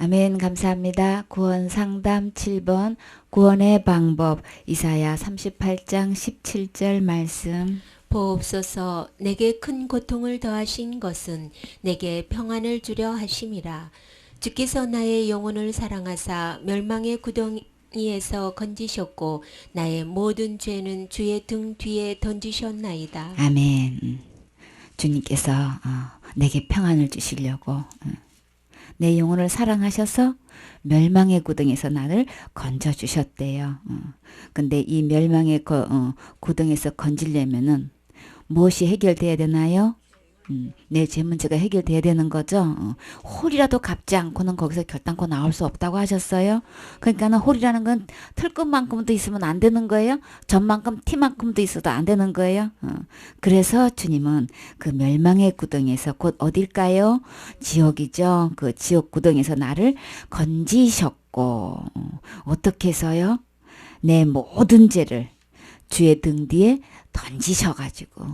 아멘. 감사합니다. 구원 상담 7번 구원의 방법 이사야 38장 17절 말씀. 보옵소서. 내게 큰 고통을 더하신 것은 내게 평안을 주려 하심이라. 주께서 나의 영혼을 사랑하사 멸망의 구덩이에서 건지셨고 나의 모든 죄는 주의 등 뒤에 던지셨나이다. 아멘. 주님께서 내게 평안을 주시려고 내 영혼을 사랑하셔서 멸망의 구덩에서 나를 건져주셨대요. 근데 이 멸망의 구덩에서 건지려면은 무엇이 해결돼야 되나요? 내 죄 문제가 해결돼야 되는 거죠. 홀이라도 갚지 않고는 거기서 결단코 나올 수 없다고 하셨어요. 그러니까는 홀이라는 건 털끝만큼도 있으면 안 되는 거예요. 전만큼 티만큼도 있어도 안 되는 거예요. 그래서 주님은 그 멸망의 구덩이에서 곧 어딜까요? 지옥이죠. 그 지옥 구덩이에서 나를 건지셨고 어떻게 해서요? 내 모든 죄를 주의 등 뒤에 던지셔가지고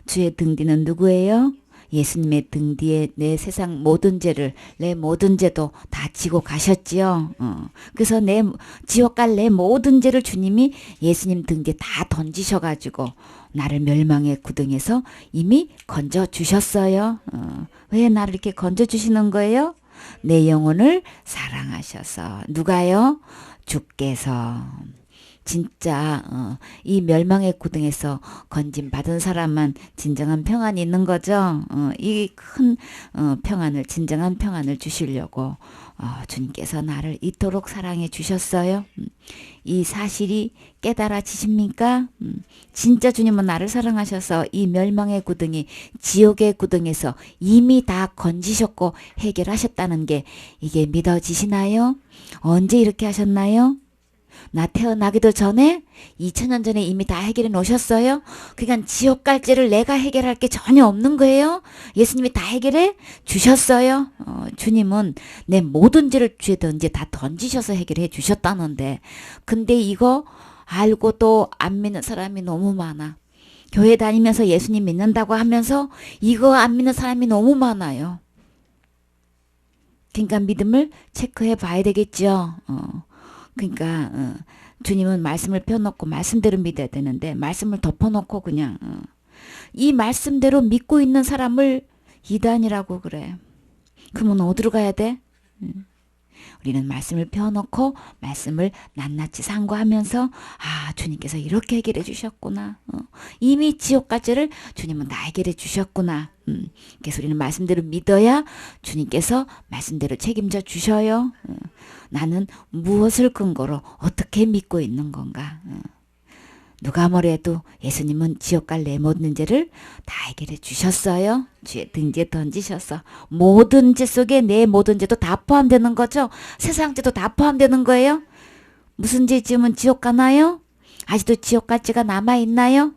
주의 등 뒤는 누구예요? 예수님의 등 뒤에 내 세상 모든 죄를 내 모든 죄도 다 지고 가셨지요. 그래서 내 지옥 갈 내 모든 죄를 주님이 예수님 등 뒤에 다 던지셔가지고 나를 멸망의 구덩이에서 이미 건져 주셨어요. 왜 나를 이렇게 건져 주시는 거예요? 내 영혼을 사랑하셔서. 누가요? 주께서. 진짜 이 멸망의 구덩에서 건짐 받은 사람만 진정한 평안이 있는 거죠. 이 큰 평안을 진정한 평안을 주시려고 주님께서 나를 이토록 사랑해 주셨어요. 이 사실이 깨달아지십니까? 진짜 주님은 나를 사랑하셔서 이 멸망의 구덩이 지옥의 구덩에서 이미 다 건지셨고 해결하셨다는 게 이게 믿어지시나요? 언제 이렇게 하셨나요? 나 태어나기도 전에 2000년 전에 이미 다 해결해 놓으셨어요. 그러니까 지옥 갈 죄를 내가 해결할 게 전혀 없는 거예요. 예수님이 다 해결해 주셨어요. 주님은 내 모든 죄를 주에 던지 다 던지셔서 해결해 주셨다는데 근데 이거 알고도 안 믿는 사람이 너무 많아. 교회 다니면서 예수님 믿는다고 하면서 이거 안 믿는 사람이 너무 많아요. 그러니까 믿음을 체크해 봐야 되겠죠. 그러니까 주님은 말씀을 펴놓고 말씀대로 믿어야 되는데 말씀을 덮어놓고 그냥 이 말씀대로 믿고 있는 사람을 이단이라고 그래. 그러면 어디로 가야 돼? 우리는 말씀을 펴놓고 말씀을 낱낱이 상고하면서 주님께서 이렇게 해결해 주셨구나. 이미 지옥 갈 죄를 주님은 다 해결해 주셨구나. 그래서 우리는 말씀대로 믿어야 주님께서 말씀대로 책임져 주셔요. 나는 무엇을 근거로 어떻게 믿고 있는 건가. 누가 뭐래도 예수님은 지옥 갈 내 모든 죄를 다 해결해 주셨어요. 주의 등 뒤에 던지셔서 모든 죄 속에 내 모든 죄도 다 포함되는 거죠. 세상 죄도 다 포함되는 거예요. 무슨 죄 지으면 지옥 가나요? 아직도 지옥 갈 죄가 남아있나요?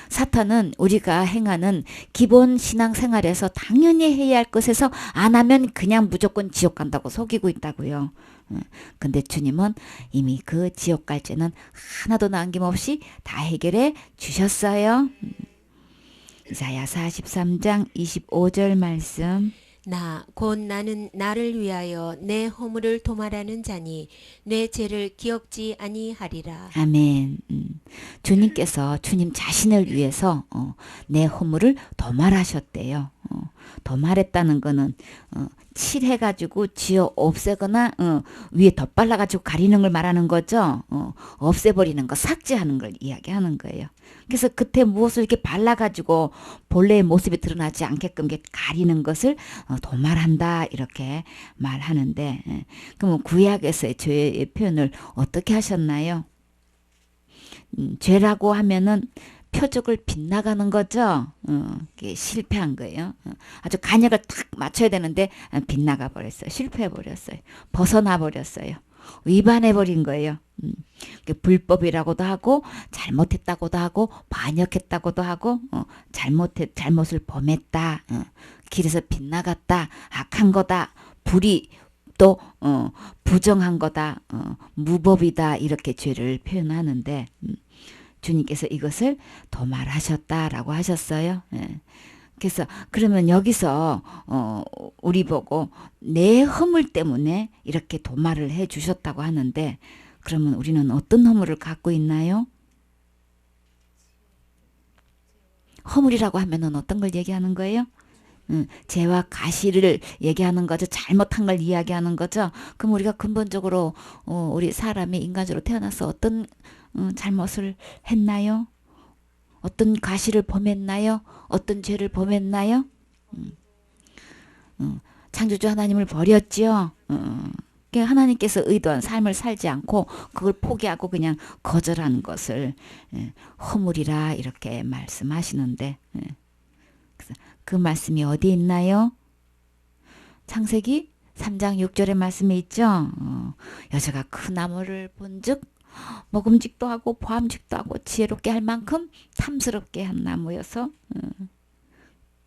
사탄은 우리가 행하는 기본 신앙생활에서 당연히 해야 할 것에서 안 하면 그냥 무조건 지옥 간다고 속이고 있다고요. 근데 주님은 이미 그 지옥 갈 죄는 하나도 남김없이 다 해결해 주셨어요. 이사야 43장 25절 말씀. 곧 나는 나를 위하여 내 허물을 도말하는 자니 내 죄를 기억지 아니하리라. 아멘. 주님께서 주님 자신을 위해서 내 허물을 도말하셨대요. 도말했다는 거는 칠해가지고 지어 없애거나 위에 덧발라가지고 가리는 걸 말하는 거죠. 없애버리는 거, 삭제하는 걸 이야기하는 거예요. 그래서 그때 무엇을 이렇게 발라가지고 본래의 모습이 드러나지 않게끔 이렇게 가리는 것을 도말한다 이렇게 말하는데 그럼 구약에서의 죄의 표현을 어떻게 하셨나요? 죄라고 하면은 표적을 빗나가는 거죠. 실패한 거예요. 아주 간역을 탁 맞춰야 되는데 빗나가 버렸어요. 실패해 버렸어요. 벗어나 버렸어요. 위반해 버린 거예요. 불법이라고도 하고 잘못했다고도 하고 반역했다고도 하고 잘못을 범했다. 길에서 빗나갔다. 악한 거다. 불이 또 부정한 거다. 무법이다. 이렇게 죄를 표현하는데 주님께서 이것을 도말하셨다라고 하셨어요. 그래서 그러면 여기서 우리 보고 내 허물 때문에 이렇게 도말을 해 주셨다고 하는데 그러면 우리는 어떤 허물을 갖고 있나요? 허물이라고 하면은 어떤 걸 얘기하는 거예요? 죄와 가시를 얘기하는 거죠. 잘못한 걸 이야기하는 거죠. 그럼 우리가 근본적으로 우리 사람이 인간적으로 태어나서 어떤 잘못을 했나요? 어떤 가시를 범했나요? 어떤 죄를 범했나요? 창조주 하나님을 버렸지요. 그러니까 하나님께서 의도한 삶을 살지 않고 그걸 포기하고 그냥 거절한 것을 허물이라 이렇게 말씀하시는데 그래서 그 말씀이 어디 있나요? 창세기 3장 6절의 말씀이 있죠. 여자가 그 나무를 본즉 먹음직도 하고 보암직도 하고 지혜롭게 할 만큼 탐스럽게 한 나무여서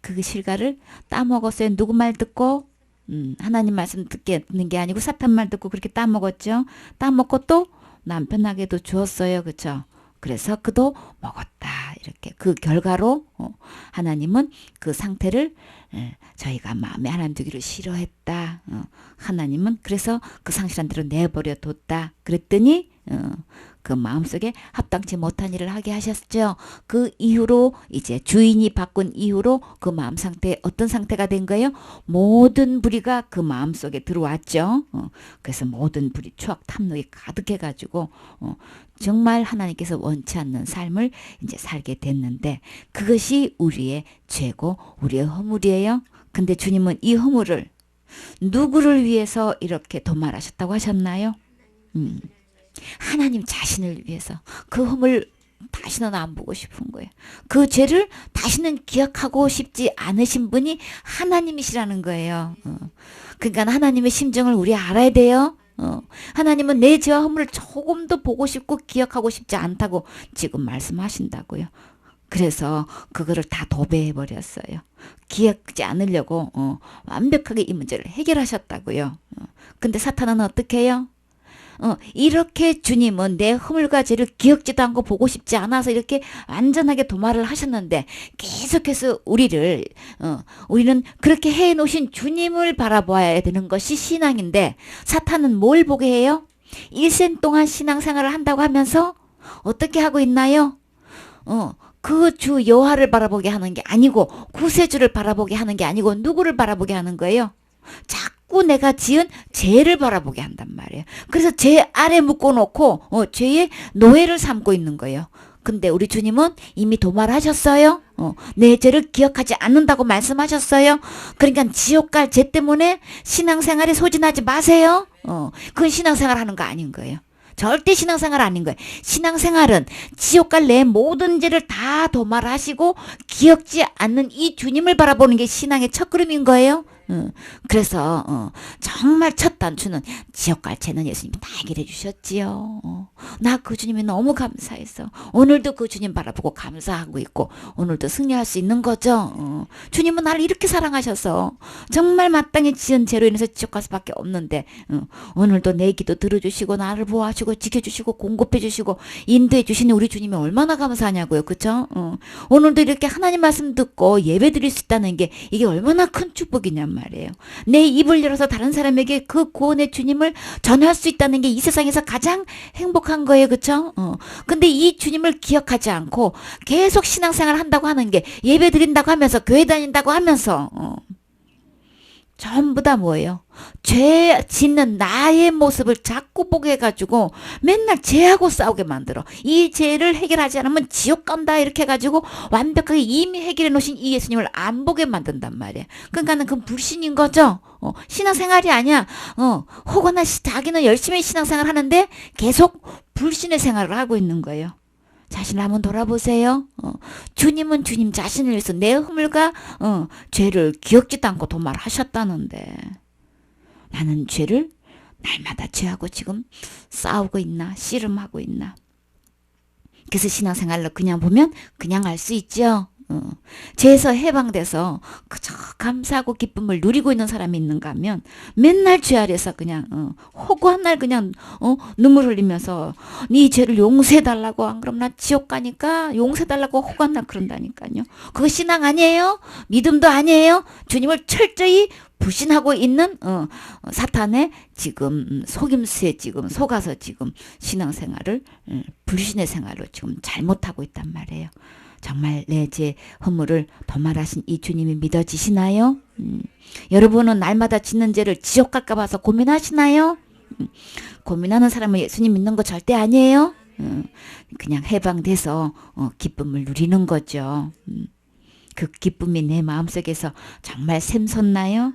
그 실과를 따먹었어요. 누구 말 듣고? 하나님 말씀 듣는 게 아니고 사탄 말 듣고 그렇게 따먹었죠. 따먹고 또 남편에게도 주었어요. 그렇죠? 그래서 그도 먹었다. 이렇게 그 결과로 하나님은 그 상태를 저희가 마음에 하나님 두기를 싫어했다. 하나님은 그래서 그 상실한 대로 내버려 뒀다. 그랬더니 그 마음속에 합당치 못한 일을 하게 하셨죠. 그 이후로 이제 주인이 바꾼 이후로 그 마음 상태 어떤 상태가 된 거예요? 모든 불의가 그 마음속에 들어왔죠. 그래서 모든 불의 추악 탐욕이 가득해가지고 정말 하나님께서 원치 않는 삶을 이제 살게 됐는데 그것이 우리의 죄고 우리의 허물이에요. 근데 주님은 이 허물을 누구를 위해서 이렇게 도말하셨다고 하셨나요? 하나님 자신을 위해서 그 허물 다시는 안 보고 싶은 거예요. 그 죄를 다시는 기억하고 싶지 않으신 분이 하나님이시라는 거예요. 그러니까 하나님의 심정을 우리 알아야 돼요. 하나님은 내 죄와 허물을 조금도 보고 싶고 기억하고 싶지 않다고 지금 말씀하신다고요. 그래서 그거를 다 도배해 버렸어요. 기억지 않으려고 완벽하게 이 문제를 해결하셨다고요. 근데 사탄은 어떻게 해요? 이렇게 주님은 내 허물과 죄를 기억지도 않고 보고 싶지 않아서 이렇게 완전하게 도말을 하셨는데 계속해서 우리는 그렇게 해 놓으신 주님을 바라보아야 되는 것이 신앙인데 사탄은 뭘 보게 해요? 일생 동안 신앙생활을 한다고 하면서 어떻게 하고 있나요? 그 주 여호와를 바라보게 하는 게 아니고 구세주를 바라보게 하는 게 아니고 누구를 바라보게 하는 거예요? 자꾸 내가 지은 죄를 바라보게 한단 말이에요. 그래서 죄 아래 묶어놓고 죄의 노예를 삼고 있는 거예요. 근데 우리 주님은 이미 도말하셨어요. 내 죄를 기억하지 않는다고 말씀하셨어요. 그러니까 지옥 갈 죄 때문에 신앙생활에 소진하지 마세요. 그건 신앙생활 하는 거 아닌 거예요. 절대 신앙생활 아닌 거예요. 신앙생활은 지옥 갈 내 모든 죄를 다 도말하시고 기억지 않는 이 주님을 바라보는 게 신앙의 첫걸음인 거예요. 그래서 정말 첫 단추는 지옥 갈 죄는 예수님이 다 해결해 주셨지요. 나 그 주님이 너무 감사해서 오늘도 그 주님 바라보고 감사하고 있고 오늘도 승리할 수 있는 거죠. 주님은 나를 이렇게 사랑하셔서 정말 마땅히 지은 죄로 인해서 지옥 갈 수밖에 없는데 오늘도 내 기도 들어주시고 나를 보호하시고 지켜주시고 공급해 주시고 인도해 주시는 우리 주님이 얼마나 감사하냐고요. 그렇죠? 오늘도 이렇게 하나님 말씀 듣고 예배 드릴 수 있다는 게 이게 얼마나 큰 축복이냔 말이에요. 내 입을 열어서 다른 사람에게 그 구원의 주님을 전할 수 있다는 게 이 세상에서 가장 행복한 거예요. 그렇죠? 근데 이 주님을 기억하지 않고 계속 신앙생활 한다고 하는 게 예배 드린다고 하면서 교회 다닌다고 하면서 전부 다 뭐예요? 죄 짓는 나의 모습을 자꾸 보게 해가지고 맨날 죄하고 싸우게 만들어. 이 죄를 해결하지 않으면 지옥 간다 이렇게 해가지고 완벽하게 이미 해결해 놓으신 이 예수님을 안 보게 만든단 말이야. 그러니까는 그건 불신인 거죠. 신앙생활이 아니야. 혹여나 자기는 열심히 신앙생활 하는데 계속 불신의 생활을 하고 있는 거예요. 자신을 한번 돌아보세요. 주님은 주님 자신을 위해서 내 허물과 죄를 기억지도 않고 도말하셨다는데 나는 죄를 날마다 죄하고 지금 싸우고 있나 씨름하고 있나. 그래서 신앙생활로 그냥 보면 그냥 알 수 있죠. 죄에서 해방돼서 그저 감사하고 기쁨을 누리고 있는 사람이 있는가 하면 맨날 죄 아래서 그냥 허구한 날 그냥 눈물 흘리면서 네 죄를 용서해달라고, 안 그럼 나 지옥 가니까 용서해달라고 허구한 날 그런다니까요. 그거 신앙 아니에요? 믿음도 아니에요? 주님을 철저히 불신하고 있는 사탄의 지금 속임수에 지금 속아서 지금 신앙생활을 불신의 생활로 지금 잘못하고 있단 말이에요. 정말 내 죄 허물을 도말하신 이 주님이 믿어지시나요? 여러분은 날마다 짓는 죄를 지옥 갈까 봐서 고민하시나요? 고민하는 사람은 예수님 믿는 거 절대 아니에요. 그냥 해방돼서 기쁨을 누리는 거죠. 그 기쁨이 내 마음속에서 정말 샘솟나요?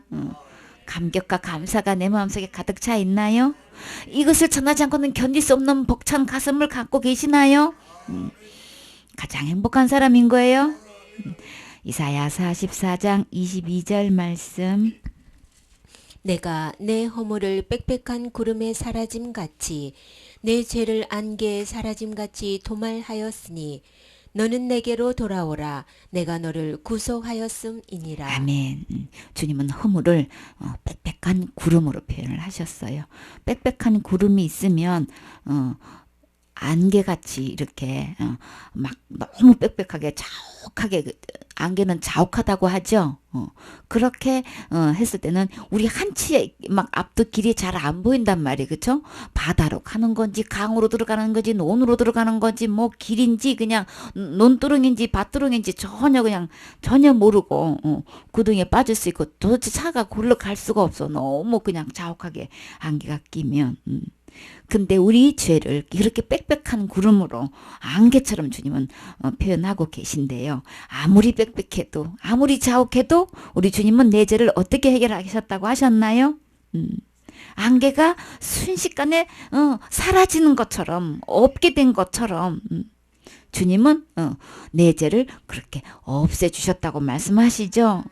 감격과 감사가 내 마음속에 가득 차 있나요? 이것을 전하지 않고는 견딜 수 없는 벅찬 가슴을 갖고 계시나요? 가장 행복한 사람인 거예요. 이사야 44장 22절 말씀. 내가 내 허물을 빽빽한 구름에 사라짐같이 내 죄를 안개에 사라짐같이 도말하였으니 너는 내게로 돌아오라. 내가 너를 구속하였음이니라. 아멘. 주님은 허물을 빽빽한 구름으로 표현을 하셨어요. 빽빽한 구름이 있으면 안개같이 이렇게 막 너무 빽빽하게 자욱하게, 안개는 자욱하다고 하죠. 그렇게 했을 때는 우리 한치의 막 앞도 길이 잘 안 보인단 말이에요. 그렇죠? 바다로 가는 건지 강으로 들어가는 건지 논으로 들어가는 건지 뭐 길인지 그냥 논두렁인지 밭두렁인지 전혀 모르고 구덩이에 빠질 수 있고 도대체 차가 골로 갈 수가 없어. 너무 그냥 자욱하게 안개가 끼면. 근데 우리 죄를 이렇게 빽빽한 구름으로 안개처럼 주님은 표현하고 계신데요. 아무리 빽빽해도 아무리 자욱해도 우리 주님은 내 죄를 어떻게 해결하셨다고 하셨나요? 안개가 순식간에 사라지는 것처럼, 없게 된 것처럼 주님은 내 죄를 그렇게 없애주셨다고 말씀하시죠.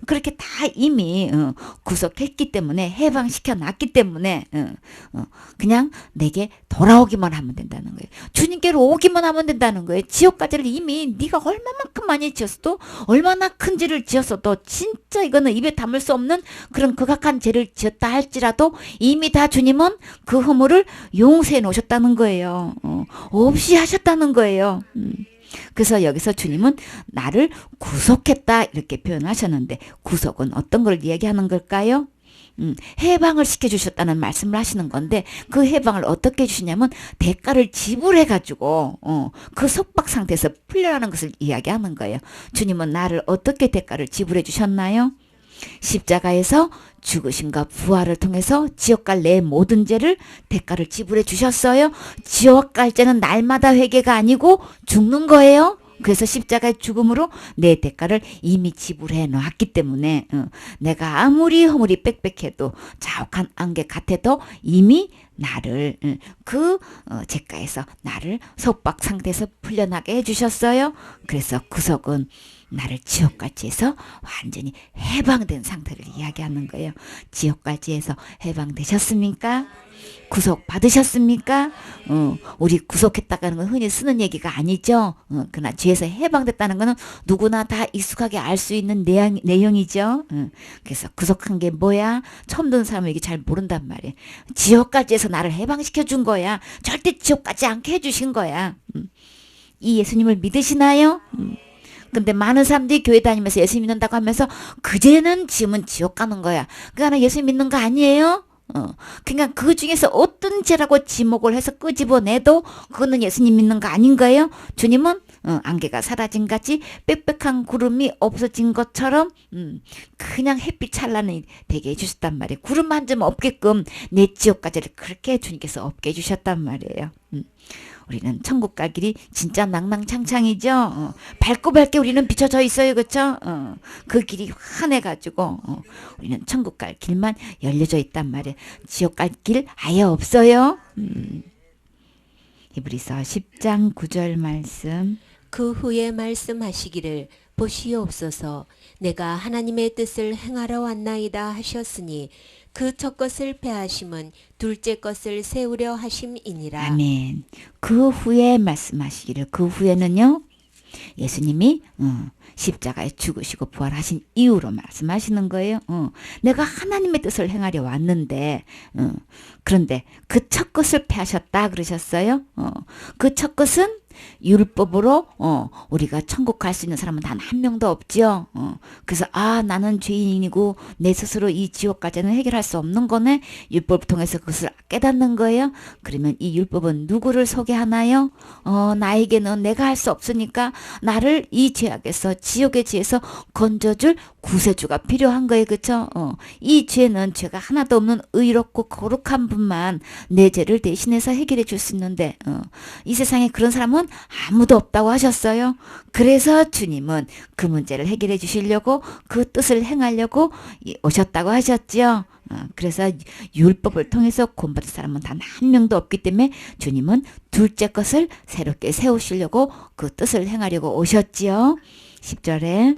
그렇게 다 이미 구속했기 때문에, 해방시켜 놨기 때문에 그냥 내게 돌아오기만 하면 된다는 거예요. 주님께로 오기만 하면 된다는 거예요. 지옥까지를 이미 네가 얼마만큼 많이 지었어도, 얼마나 큰 죄를 지었어도, 진짜 이거는 입에 담을 수 없는 그런 극악한 죄를 지었다 할지라도 이미 다 주님은 그 허물을 용서해 놓으셨다는 거예요. 없이 하셨다는 거예요. 그래서 여기서 주님은 나를 구속했다 이렇게 표현하셨는데, 구속은 어떤 걸 이야기하는 걸까요? 해방을 시켜주셨다는 말씀을 하시는 건데, 그 해방을 어떻게 해주시냐면 대가를 지불해가지고 그 속박 상태에서 풀려나는 것을 이야기하는 거예요. 주님은 나를 어떻게 대가를 지불해 주셨나요? 십자가에서 죽으심과 부활을 통해서 지옥 갈 내 모든 죄를 대가를 지불해 주셨어요. 지옥 갈 죄는 날마다 회개가 아니고 죽는 거예요. 그래서 십자가의 죽음으로 내 대가를 이미 지불해 놨기 때문에 내가 아무리 허물이 빽빽해도, 자욱한 안개 같아도 이미 나를 그 죄가에서 나를 속박 상태에서 풀려나게 해주셨어요. 그래서 구속은 나를 지옥갈지에서 완전히 해방된 상태를 이야기하는 거예요. 지옥갈지에서 해방되셨습니까? 구속 받으셨습니까? 우리 구속했다는 건 흔히 쓰는 얘기가 아니죠. 그러나 죄에서 해방됐다는 것은 누구나 다 익숙하게 알 수 있는 내용이죠. 그래서 구속한 게 뭐야? 처음 듣는 사람은 이게 잘 모른단 말이에요. 지옥까지에서 나를 해방시켜 준 거야. 절대 지옥 가지 않게 해주신 거야. 이 예수님을 믿으시나요? 근데 많은 사람들이 교회 다니면서 예수 믿는다고 하면서 그제는 지금은 지옥 가는 거야. 그러니까 예수 믿는 거 아니에요? 그러니까 그 중에서 어떤 죄라고 지목을 해서 끄집어내도 그거는 예수님 믿는 거 아닌 거예요? 주님은 안개가 사라진 같이 빽빽한 구름이 없어진 것처럼 그냥 햇빛 찬란히 되게 해주셨단 말이에요. 구름 한 점 없게끔 내 지옥까지를 그렇게 주님께서 없게 해주셨단 말이에요. 우리는 천국 갈 길이 진짜 낭낭창창이죠. 밝고 밝게 우리는 비춰져 있어요. 그렇죠? 그 길이 환해가지고 우리는 천국 갈 길만 열려져 있단 말이에요. 지옥 갈 길 아예 없어요. 히브리서 10장 9절 말씀. 그 후에 말씀하시기를 보시옵소서 내가 하나님의 뜻을 행하러 왔나이다 하셨으니 그 첫 것을 패하심은 둘째 것을 세우려 하심이니라. 아멘. 그 후에 말씀하시기를, 그 후에는요 예수님이 십자가에 죽으시고 부활하신 이유로 말씀하시는 거예요. 내가 하나님의 뜻을 행하려 왔는데 그런데 그 첫 것을 패하셨다 그러셨어요. 그 첫 것은 율법으로 우리가 천국 갈 수 있는 사람은 단 한 명도 없지요. 그래서 나는 죄인이고 내 스스로 이 지옥까지는 해결할 수 없는 거네. 율법을 통해서 그것을 깨닫는 거예요. 그러면 이 율법은 누구를 소개하나요? 나에게는 내가 할 수 없으니까 나를 이 죄악에서 지옥의 죄에서 건져줄 구세주가 필요한 거예요. 그렇죠? 이 죄는 죄가 하나도 없는 의롭고 거룩한 분만 내 죄를 대신해서 해결해 줄 수 있는데 이 세상에 그런 사람은 아무도 없다고 하셨어요. 그래서 주님은 그 문제를 해결해 주시려고 그 뜻을 행하려고 오셨다고 하셨죠. 그래서 율법을 통해서 구원받을 사람은 단 한 명도 없기 때문에 주님은 둘째 것을 새롭게 세우시려고 그 뜻을 행하려고 오셨지요. 10절에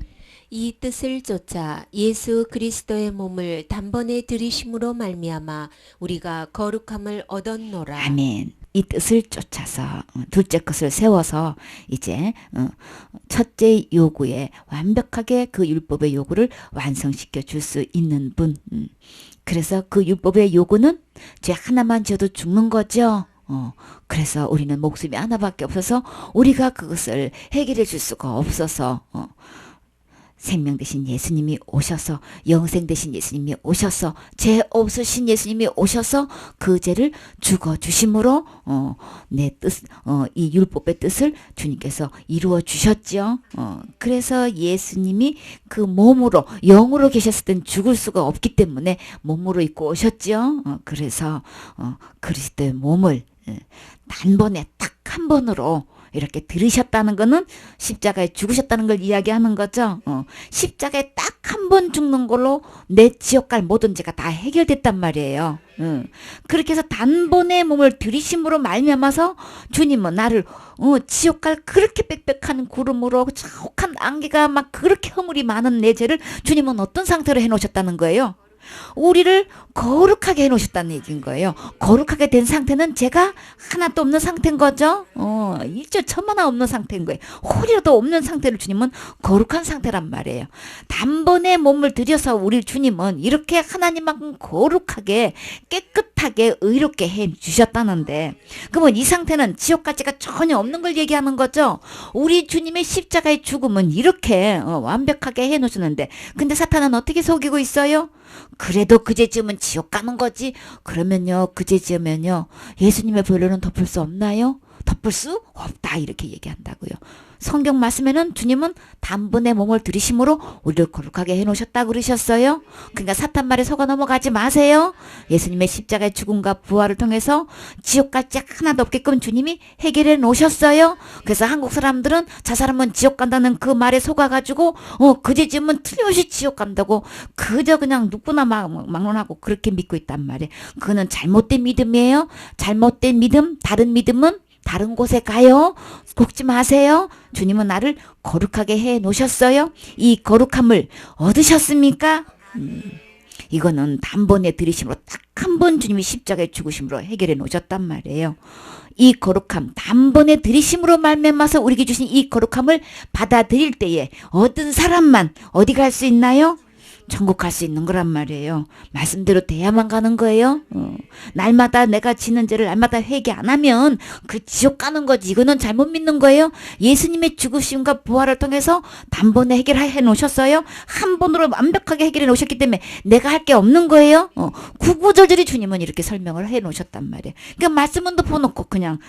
이 뜻을 쫓아 예수 그리스도의 몸을 단번에 들이심으로 말미암아 우리가 거룩함을 얻었노라. 아멘. 이 뜻을 쫓아서 둘째 것을 세워서 이제 첫째 요구에 완벽하게 그 율법의 요구를 완성시켜 줄 수 있는 분. 그래서 그 율법의 요구는 죄 하나만 지어도 죽는 거죠. 그래서 우리는 목숨이 하나밖에 없어서 우리가 그것을 해결해 줄 수가 없어서 생명 대신 예수님이 오셔서 영생 대신 예수님이 오셔서 죄 없으신 예수님이 오셔서 그 죄를 죽어 주심으로 내 뜻, 이 율법의 뜻을 주님께서 이루어 주셨죠. 그래서 예수님이 그 몸으로 영으로 계셨을 땐 죽을 수가 없기 때문에 몸으로 입고 오셨죠. 그래서 그리스도의 몸을 단번에 딱 한 번으로 이렇게 들으셨다는 거는 십자가에 죽으셨다는 걸 이야기하는 거죠. 십자가에 딱 한 번 죽는 걸로 내 지옥 갈 모든 죄가 다 해결됐단 말이에요. 그렇게 해서 단번에 몸을 들이심으로 말미암아서 주님은 나를 지옥 갈 그렇게 빽빽한 구름으로 자욱한 안개가 막 그렇게 허물이 많은 내 죄를 주님은 어떤 상태로 해놓으셨다는 거예요. 우리를 거룩하게 해놓으셨다는 얘기인 거예요. 거룩하게 된 상태는 죄가 하나도 없는 상태인 거죠. 일조 천하나 없는 상태인 거예요. 홀이라도 없는 상태를 주님은 거룩한 상태란 말이에요. 단번에 몸을 들여서 우리 주님은 이렇게 하나님만큼 거룩하게 깨끗하게 의롭게 해주셨다는데 그러면 이 상태는 지옥까지가 전혀 없는 걸 얘기하는 거죠. 우리 주님의 십자가의 죽음은 이렇게 완벽하게 해놓으셨는데 근데 사탄은 어떻게 속이고 있어요? 그래도 그 죄 지으면 지옥 가는 거지. 그러면요 그 죄 지으면요 예수님의 보혈로는 덮을 수 없나요? 덮을 수 없다 이렇게 얘기한다고요. 성경 말씀에는 주님은 단번에 몸을 들이심으로 우리를 거룩하게 해놓으셨다고 그러셨어요. 그러니까 사탄 말에 속아 넘어가지 마세요. 예수님의 십자가의 죽음과 부활을 통해서 지옥까지 하나도 없게끔 주님이 해결해 놓으셨어요. 그래서 한국 사람들은 저 사람은 지옥 간다는 그 말에 속아가지고 그제 지으면 틀림없이 지옥 간다고 그저 그냥 누구나 막론하고 그렇게 믿고 있단 말이에요. 그거는 잘못된 믿음이에요. 잘못된 믿음, 다른 믿음은 다른 곳에 가요. 속지 마세요. 주님은 나를 거룩하게 해 놓으셨어요. 이 거룩함을 얻으셨습니까? 이거는 단번에 들이심으로 딱 한 번 주님이 십자가에 죽으심으로 해결해 놓으셨단 말이에요. 이 거룩함 단번에 들이심으로 말미암아서 우리에게 주신 이 거룩함을 받아들일 때에 얻은 사람만 어디 갈 수 있나요? 천국 갈 수 있는 거란 말이에요. 말씀대로 돼야만 가는 거예요. 날마다 내가 지는 죄를 날마다 회개 안 하면 그 지옥 가는 거지. 이거는 잘못 믿는 거예요. 예수님의 죽으심과 부활을 통해서 단번에 해결해 놓으셨어요. 한 번으로 완벽하게 해결해 놓으셨기 때문에 내가 할 게 없는 거예요. 구구절절히 주님은 이렇게 설명을 해 놓으셨단 말이에요. 그러니까 말씀은 덮어놓고 그냥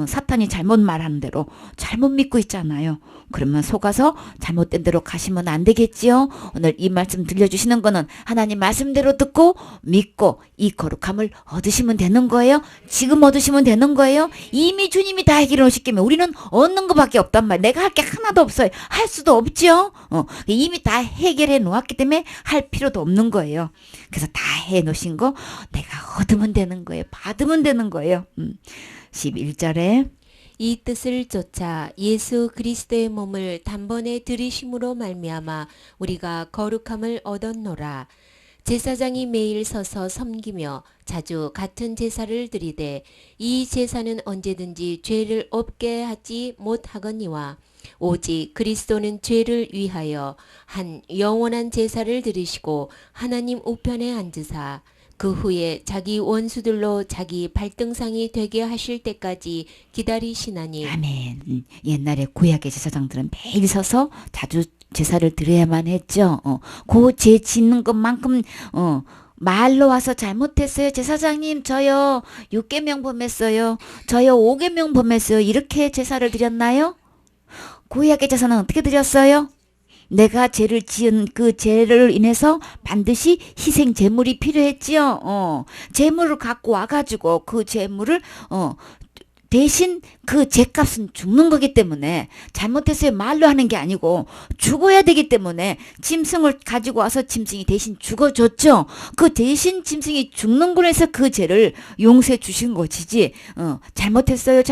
사탄이 잘못 말하는 대로 잘못 믿고 있잖아요. 그러면 속아서 잘못된 대로 가시면 안 되겠지요. 오늘 이 말씀 들려주시는 거는 하나님 말씀대로 듣고 믿고 이 거룩함을 얻으시면 되는 거예요. 지금 얻으시면 되는 거예요. 이미 주님이 다 해결해 놓으셨기 때문에 우리는 얻는 것밖에 없단 말이에요. 내가 할 게 하나도 없어요. 할 수도 없지요. 이미 다 해결해 놓았기 때문에 할 필요도 없는 거예요. 그래서 다 해 놓으신 거 내가 얻으면 되는 거예요. 받으면 되는 거예요. 11절에 이 뜻을 쫓아 예수 그리스도의 몸을 단번에 들이심으로 말미암아 우리가 거룩함을 얻었노라. 제사장이 매일 서서 섬기며 자주 같은 제사를 드리되 이 제사는 언제든지 죄를 없게 하지 못하거니와 오직 그리스도는 죄를 위하여 한 영원한 제사를 드리시고 하나님 우편에 앉으사 그 후에 자기 원수들로 자기 발등상이 되게 하실 때까지 기다리시나니. 아멘. 옛날에 구약의 제사장들은 매일 서서 자주 제사를 드려야만 했죠. 그 죄 짓는 것만큼 말로 와서 잘못했어요. 제사장님 저요 6계명 범했어요. 저요 5계명 범했어요. 이렇게 제사를 드렸나요? 구약의 제사는 어떻게 드렸어요? 내가 죄를 지은 그 죄를 인해서 반드시 희생 제물이 필요했지요. 제물을 갖고 와가지고 그 제물을 대신 그 죄값은 죽는 거기 때문에 잘못했어요 말로 하는 게 아니고 죽어야 되기 때문에 짐승을 가지고 와서 짐승이 대신 죽어줬죠. 그 대신 짐승이 죽는 걸로 해서 그 죄를 용서해 주신 것이지 잘못했어요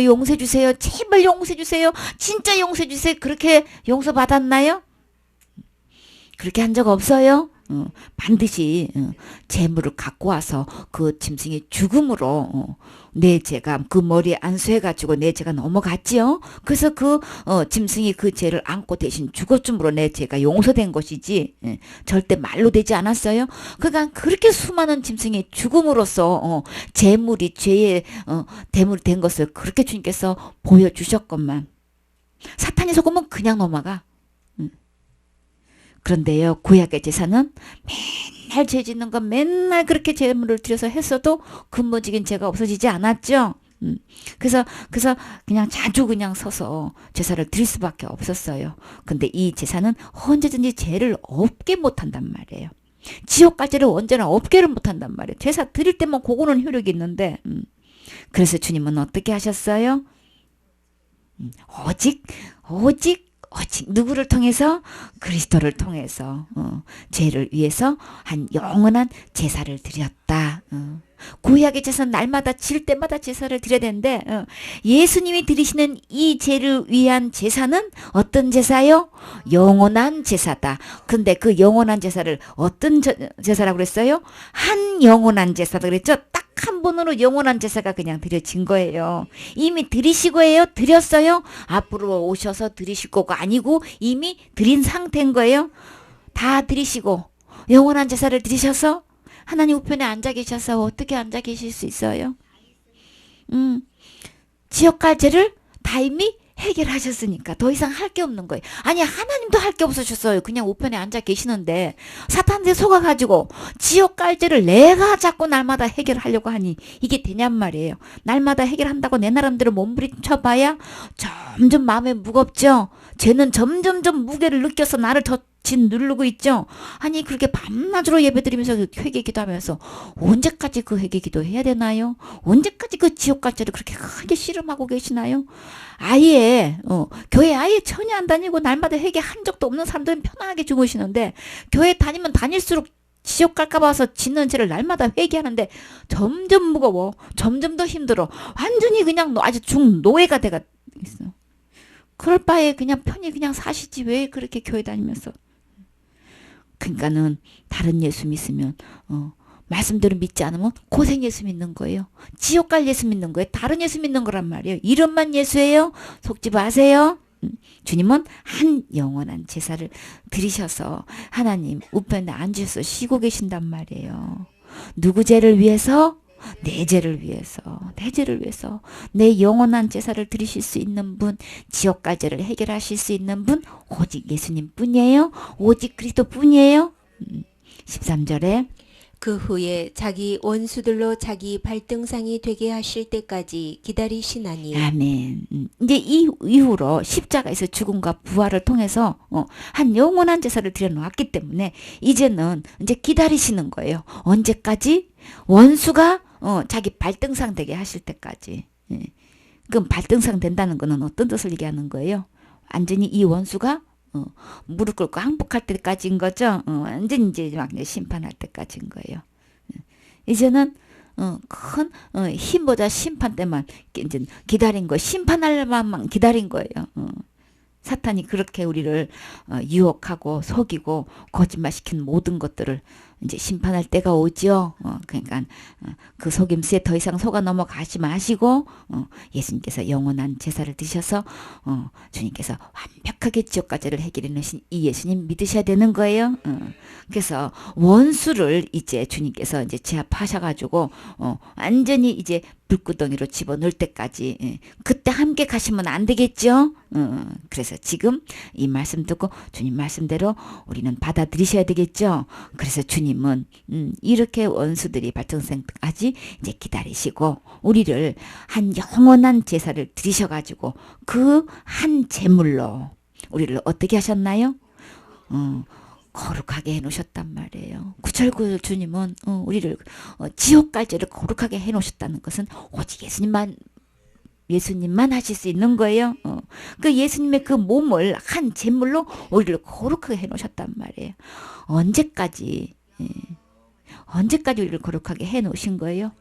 용서해 주세요 제발 용서해 주세요 진짜 용서해 주세요 그렇게 용서 받았나요? 그렇게 한 적 없어요. 반드시 재물을 갖고 와서 그 짐승의 죽음으로 내 죄가 그 머리에 안수해가지고 내 죄가 넘어갔지요. 그래서 그 짐승이 그 죄를 안고 대신 죽어줌으로 내 죄가 용서된 것이지 절대 말로 되지 않았어요. 그러니까 그렇게 수많은 짐승의 죽음으로써 재물이 죄의 대물이 된 것을 그렇게 주님께서 보여주셨건만 사탄이 속으면 그냥 넘어가. 그런데요, 구약의 제사는 맨날 죄 짓는 건 맨날 그렇게 제물을 드려서 했어도 근본적인 죄가 없어지지 않았죠. 그래서 그냥 자주 그냥 서서 제사를 드릴 수밖에 없었어요. 근데 이 제사는 언제든지 죄를 없게 못한단 말이에요. 지옥 갈 죄를 언제나 없게를 못한단 말이에요. 제사 드릴 때만 그거는 효력이 있는데 그래서 주님은 어떻게 하셨어요? 오직 누구를 통해서? 그리스도를 통해서 죄를 위해서 한 영원한 제사를 드렸다. 구약의 제사는 날마다 질 때마다 제사를 드려야 되는데 예수님이 드리시는 이 죄를 위한 제사는 어떤 제사요? 영원한 제사다. 근데 그 영원한 제사를 어떤 제사라고 그랬어요? 한 영원한 제사다 그랬죠? 딱 한 번으로 영원한 제사가 그냥 드려진 거예요. 이미 드리시고 해요? 드렸어요? 앞으로 오셔서 드리실 거가 아니고 이미 드린 상태인 거예요. 다 드리시고 영원한 제사를 드리셔서 하나님 우편에 앉아 계셔서 어떻게 앉아 계실 수 있어요? 지옥 갈 죄를 다 이미 해결하셨으니까 더 이상 할 게 없는 거예요. 아니 하나님도 할 게 없으셨어요. 그냥 우편에 앉아 계시는데 사탄한테 속아가지고 지옥 갈 죄를 내가 자꾸 날마다 해결하려고 하니 이게 되냔 말이에요. 날마다 해결한다고 내 나름대로 몸부림쳐봐야 점점 마음에 무겁죠. 죄는 점점점 무게를 느껴서 나를 더 누르고 있죠. 아니 그렇게 밤낮으로 예배드리면서 회개 기도하면서 언제까지 그 회개 기도 해야 되나요? 언제까지 그 지옥 갈 죄를 그렇게 크게 씨름하고 계시나요? 아예 교회 아예 전혀 안 다니고 날마다 회개 한 적도 없는 사람들은 편안하게 주무시는데 교회 다니면 다닐수록 지옥 갈까 봐서 짓는 죄를 날마다 회개하는데 점점 무거워. 점점 더 힘들어. 완전히 그냥 아주 중노예가 돼가 있어. 그럴 바에 그냥 편히 그냥 사시지 왜 그렇게 교회 다니면서. 그러니까는 다른 예수 믿으면 말씀대로 믿지 않으면 고생 예수 믿는 거예요. 지옥 갈 예수 믿는 거예요. 다른 예수 믿는 거란 말이에요. 이름만 예수예요. 속지 마세요. 주님은 한 영원한 제사를 드리셔서 하나님 우편에 앉으셔서 쉬고 계신단 말이에요. 누구 죄를 위해서? 내 죄를 위해서, 내 영원한 제사를 드리실 수 있는 분, 지옥 갈 죄를 해결하실 수 있는 분 오직 예수님 뿐이에요. 오직 그리스도 뿐이에요. 13절에 그 후에 자기 원수들로 자기 발등상이 되게 하실 때까지 기다리시나니. 아멘. 이제 이 이후로 십자가에서 죽음과 부활을 통해서 한 영원한 제사를 드려놓았기 때문에 이제는 이제 기다리시는 거예요. 언제까지? 원수가 자기 발등상 되게 하실 때까지. 그럼 발등상 된다는 거는 어떤 뜻을 얘기하는 거예요? 완전히 이 원수가 무릎 꿇고 항복할 때까지인 거죠. 완전 이제 막 심판할 때까지인 거예요. 이제는 큰 힘보다 심판 때만 이제 기다린 거, 심판할 만만 기다린 거예요. 사탄이 그렇게 우리를 유혹하고 속이고 거짓말시킨 모든 것들을 이제 심판할 때가 오죠. 그러니까 그 속임수에 더 이상 속아 넘어가지 마시고 예수님께서 영원한 제사를 드셔서 주님께서 완벽하게 지옥과제를 해결해 놓으신 이 예수님 믿으셔야 되는 거예요. 그래서 원수를 이제 주님께서 이제 제압하셔가지고 완전히 이제 불구덩이로 집어넣을 때까지 그때 함께 가시면 안 되겠죠. 그래서 지금 이 말씀 듣고 주님 말씀대로 우리는 받아들이셔야 되겠죠. 그래서 주님은 이렇게 원수들이 발전생 때까지 이제 기다리시고 우리를 한 영원한 제사를 드리셔가지고 그 한 제물로 우리를 어떻게 하셨나요? 거룩하게 해놓으셨단 말이에요. 구절구 주님은 우리를 지옥갈제를 거룩하게 해놓으셨다는 것은 오직 예수님만 하실 수 있는 거예요. 그 예수님의 그 몸을 한 제물로 우리를 거룩하게 해놓으셨단 말이에요. 언제까지 우리를 거룩하게 해놓으신 거예요?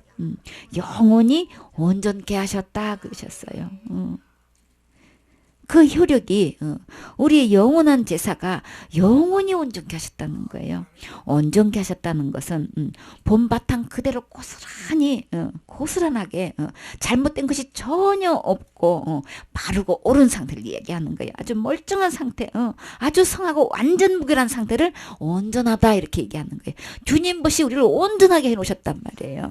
영원히 온전케 하셨다 그러셨어요. 그 효력이 우리의 영원한 제사가 영원히 온전케 하셨다는 거예요. 온전케 하셨다는 것은 본바탕 그대로 고스란하게 잘못된 것이 전혀 없고 바르고 옳은 상태를 얘기하는 거예요. 아주 멀쩡한 상태, 아주 성하고 완전 무결한 상태를 온전하다 이렇게 얘기하는 거예요. 주님 것이 우리를 온전하게 해놓으셨단 말이에요.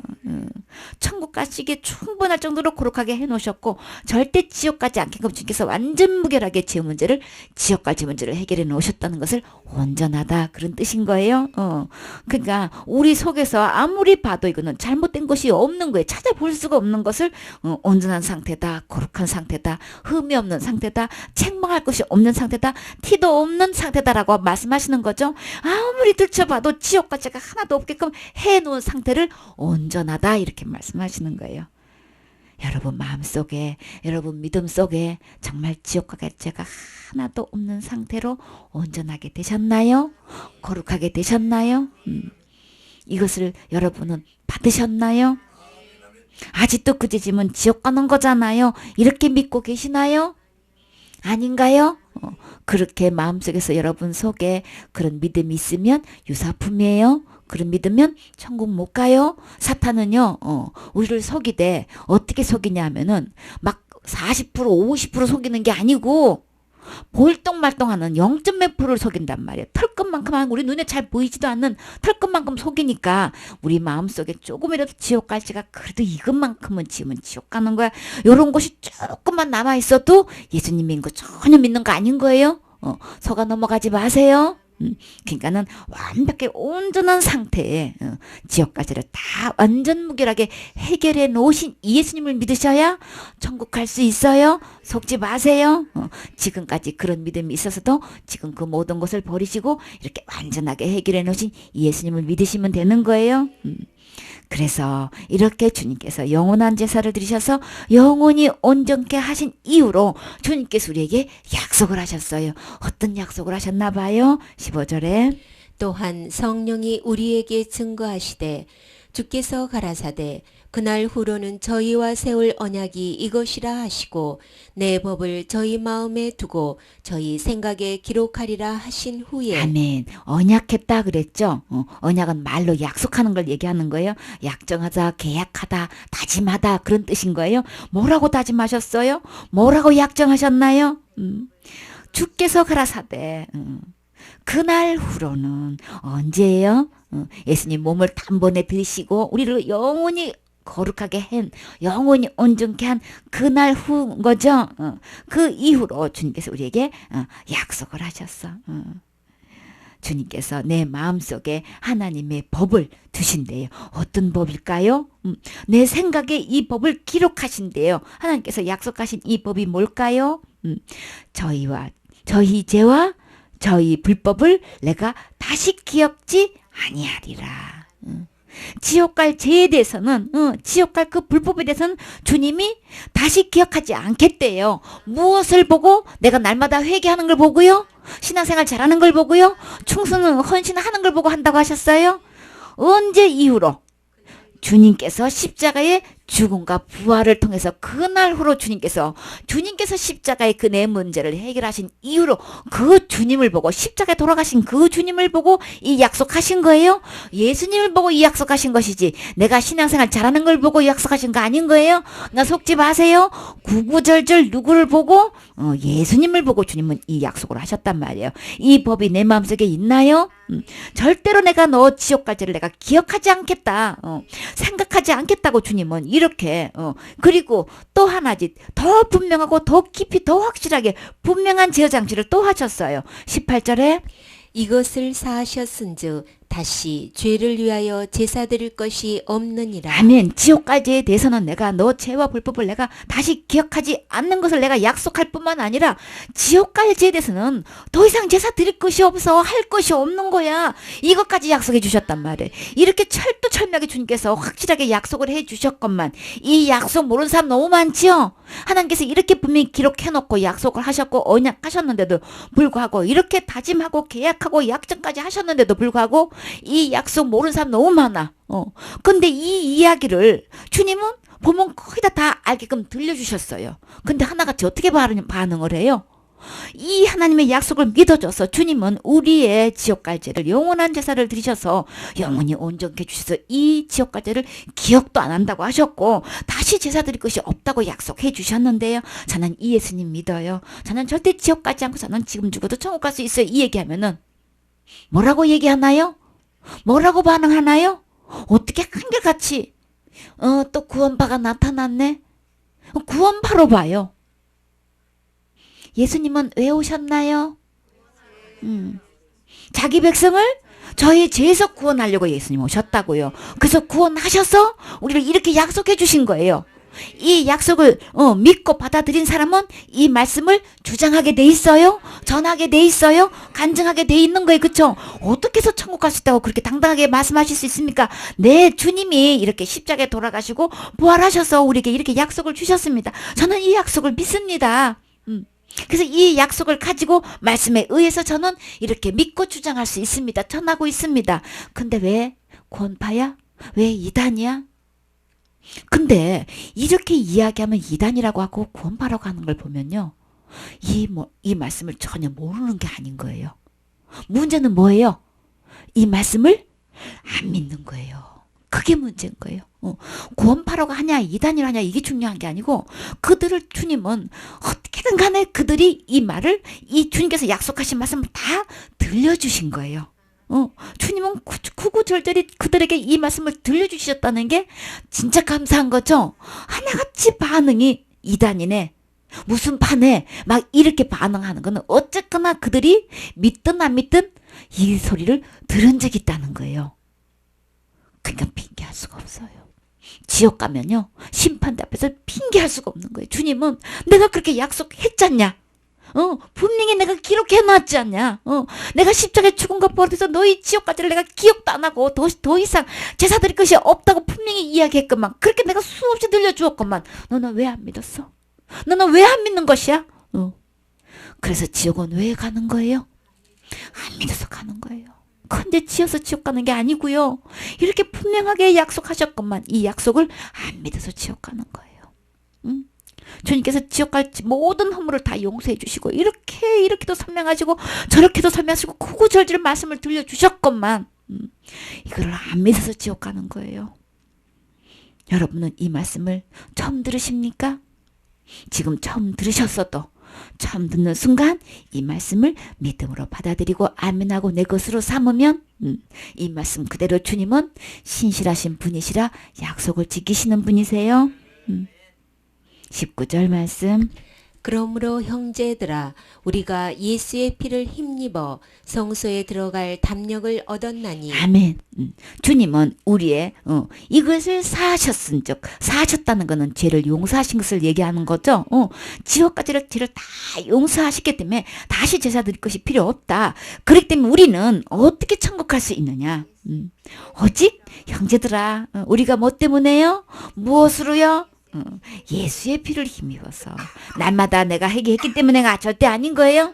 천국 가시기에 충분할 정도로 거룩하게 해놓으셨고 절대 지옥 가지 않게끔 주님께서 완전 무결하게 지옥 문제를 해결해 놓으셨다는 것을 온전하다 그런 뜻인 거예요. 그러니까 우리 속에서 아무리 봐도 이거는 잘못된 것이 없는 거예요. 찾아볼 수가 없는 것을 온전한 상태다, 거룩한 상태다, 흠이 없는 상태다, 책망할 것이 없는 상태다, 티도 없는 상태다라고 말씀하시는 거죠. 아무리 들춰봐도 지옥 가치가 하나도 없게끔 해놓은 상태를 온전하다 이렇게 말씀하시는 거예요. 여러분 마음속에, 여러분 믿음 속에 정말 지옥과 가치가 하나도 없는 상태로 온전하게 되셨나요? 거룩하게 되셨나요? 이것을 여러분은 받으셨나요? 아직도 그 죄짐은 지옥 가는 거잖아요. 이렇게 믿고 계시나요? 아닌가요? 그렇게 마음속에서 여러분 속에 그런 믿음이 있으면 유사품이에요. 그런 믿으면 천국 못 가요. 사탄은요, 우리를 속이되 어떻게 속이냐 하면은 막 40%, 50% 속이는 게 아니고 볼똥말똥하는 0. 몇 프로를 속인단 말이에요. 털끝만큼 우리 눈에 잘 보이지도 않는 털끝만큼 속이니까 우리 마음속에 조금이라도 지옥 갈지가 그래도 이것만큼은 지으면 지옥 가는 거야. 이런 것이 조금만 남아있어도 예수님 믿는 거 전혀 믿는 거 아닌 거예요. 속아 넘어가지 마세요. 그러니까는 완벽히 온전한 상태에 지옥까지를 다 완전 무결하게 해결해 놓으신 예수님을 믿으셔야 천국 갈 수 있어요. 속지 마세요. 지금까지 그런 믿음이 있어서도 지금 그 모든 것을 버리시고 이렇게 완전하게 해결해 놓으신 예수님을 믿으시면 되는 거예요. 그래서 이렇게 주님께서 영원한 제사를 드리셔서 영원히 온전케 하신 이후로 주님께서 우리에게 약속을 하셨어요. 어떤 약속을 하셨나 봐요. 15절에 또한 성령이 우리에게 증거하시되 주께서 가라사대 그날 후로는 저희와 세울 언약이 이것이라 하시고 내 법을 저희 마음에 두고 저희 생각에 기록하리라 하신 후에 아멘. 언약했다 그랬죠. 언약은 말로 약속하는 걸 얘기하는 거예요. 약정하다, 계약하다, 다짐하다 그런 뜻인 거예요. 뭐라고 다짐하셨어요? 뭐라고 약정하셨나요? 주께서 가라사대 그날 후로는 언제예요? 예수님 몸을 단번에 드리시고 우리를 영원히 거룩하게 영원히 온전케 한 그날 후인 거죠. 그 이후로 주님께서 우리에게 약속을 하셨어. 주님께서 내 마음속에 하나님의 법을 두신대요. 어떤 법일까요? 내 생각에 이 법을 기록하신대요. 하나님께서 약속하신 이 법이 뭘까요? 저희 죄와 저희 불법을 내가 다시 기억지 아니하리라. 지옥 갈 죄에 대해서는 지옥 갈 그 불법에 대해서는 주님이 다시 기억하지 않겠대요. 무엇을 보고? 내가 날마다 회개하는 걸 보고요. 신앙생활 잘하는 걸 보고요. 헌신하는 걸 보고 한다고 하셨어요. 언제 이후로? 주님께서 십자가에 죽음과 부활을 통해서 그날 후로 주님께서 십자가의 그 내 문제를 해결하신 이후로 그 주님을 보고 십자가에 돌아가신 그 주님을 보고 이 약속하신 거예요? 예수님을 보고 이 약속하신 것이지 내가 신앙생활 잘하는 걸 보고 이 약속하신 거 아닌 거예요? 나 속지 마세요. 구구절절 누구를 보고? 예수님을 보고 주님은 이 약속을 하셨단 말이에요. 이 법이 내 마음속에 있나요? 절대로 내가 너 지옥 갈지를 내가 기억하지 않겠다. 생각하지 않겠다고 주님은 이렇게 그리고 또 하나지 더 분명하고 더 깊이 더 확실하게 분명한 제어 장치를 또 하셨어요. 18절에 이것을 사하셨은즉 다시 죄를 위하여 제사 드릴 것이 없느니라. 아멘. 지옥 갈지에 대해서는 내가 너 죄와 불법을 내가 다시 기억하지 않는 것을 내가 약속할 뿐만 아니라 지옥 갈지에 대해서는 더 이상 제사 드릴 것이 없어 할 것이 없는 거야. 이것까지 약속해 주셨단 말이에요. 이렇게 철두철미하게 주님께서 확실하게 약속을 해 주셨건만 이 약속 모르는 사람 너무 많지요. 하나님께서 이렇게 분명히 기록해 놓고 약속을 하셨고 언약하셨는데도 불구하고 이렇게 다짐하고 계약하고 약정까지 하셨는데도 불구하고 이 약속 모르는 사람 너무 많아. 근데 이 이야기를 주님은 보면 거의 다 알게끔 들려주셨어요. 근데 하나같이 어떻게 반응을 해요? 이 하나님의 약속을 믿어줘서 주님은 우리의 지옥 갈 죄를 영원한 제사를 드리셔서 영원히 온전케 해주셔서 이 지옥 갈 죄를 기억도 안 한다고 하셨고 다시 제사 드릴 것이 없다고 약속해 주셨는데요. 저는 이 예수님 믿어요. 저는 절대 지옥 가지 않고 저는 지금 죽어도 천국 갈 수 있어요. 이 얘기하면은 뭐라고 얘기하나요? 뭐라고 반응하나요? 어떻게 한결같이 또 구원파가 나타났네. 구원파로 봐요. 예수님은 왜 오셨나요? 자기 백성을 저희 죄에서 구원하려고 예수님 오셨다고요. 그래서 구원하셔서 우리를 이렇게 약속해 주신 거예요. 이 약속을 믿고 받아들인 사람은 이 말씀을 주장하게 돼 있어요. 전하게 돼 있어요. 간증하게 돼 있는 거예요. 그쵸? 어떻게 해서 천국 갈 수 있다고 그렇게 당당하게 말씀하실 수 있습니까? 네, 주님이 이렇게 십자가에 돌아가시고 부활하셔서 우리에게 이렇게 약속을 주셨습니다. 저는 이 약속을 믿습니다. 그래서 이 약속을 가지고 말씀에 의해서 저는 이렇게 믿고 주장할 수 있습니다. 전하고 있습니다. 근데 왜 구원파야? 왜 이단이야? 근데 이렇게 이야기하면 이단이라고 하고 구원파라고 하는 걸 보면요. 이 말씀을 전혀 모르는 게 아닌 거예요. 문제는 뭐예요? 이 말씀을 안 믿는 거예요. 그게 문제인 거예요. 구원파라고 하냐 이단이라 하냐 이게 중요한 게 아니고 그들을 주님은 어떻게든 간에 그들이 이 말을 이 주님께서 약속하신 말씀을 다 들려주신 거예요. 주님은 구구절절히 그들에게 이 말씀을 들려주셨다는 게 진짜 감사한 거죠. 하나같이 반응이 이단이네. 무슨 반해? 막 이렇게 반응하는 거는 어쨌거나 그들이 믿든 안 믿든 이 소리를 들은 적이 있다는 거예요. 그러니까 핑계할 수가 없어요. 지옥 가면요. 심판대 앞에서 핑계할 수가 없는 거예요. 주님은 내가 그렇게 약속했잖냐. 분명히 내가 기록해놨지 않냐. 내가 십자가에 죽은가 부활해서 너희 지옥 가지를 내가 기억도 안 하고 더 이상 제사 드릴 것이 없다고 분명히 이야기했건만 그렇게 내가 수없이 들려주었건만 너는 왜 안 믿었어? 너는 왜 안 믿는 것이야? 그래서 지옥은 왜 가는 거예요? 안 믿어서 가는 거예요. 근데 지어서 지옥 가는 게 아니고요. 이렇게 분명하게 약속하셨건만 이 약속을 안 믿어서 지옥 가는 거예요. 주님께서 지옥 갈 모든 허물을 다 용서해 주시고 이렇게도 설명하시고 저렇게도 설명하시고 구구절절 말씀을 들려주셨건만 이거를 안 믿어서 지옥 가는 거예요. 여러분은 이 말씀을 처음 들으십니까? 지금 처음 들으셨어도 처음 듣는 순간 이 말씀을 믿음으로 받아들이고 아멘하고 내 것으로 삼으면 이 말씀 그대로 주님은 신실하신 분이시라 약속을 지키시는 분이세요. 19절 말씀. 그러므로 형제들아 우리가 예수의 피를 힘입어 성소에 들어갈 담력을 얻었나니. 아멘. 주님은 우리의 이것을 사하셨은즉 사하셨다는 것은 죄를 용서하신 것을 얘기하는 거죠. 지옥까지를 죄를 다 용서하셨기 때문에 다시 제사 드릴 것이 필요 없다. 그렇기 때문에 우리는 어떻게 천국 갈 수 있느냐? 오직 형제들아 우리가 뭐 때문에요? 무엇으로요? 예수의 피를 힘입어서 날마다 내가 회개했기 때문에가 절대 아닌 거예요.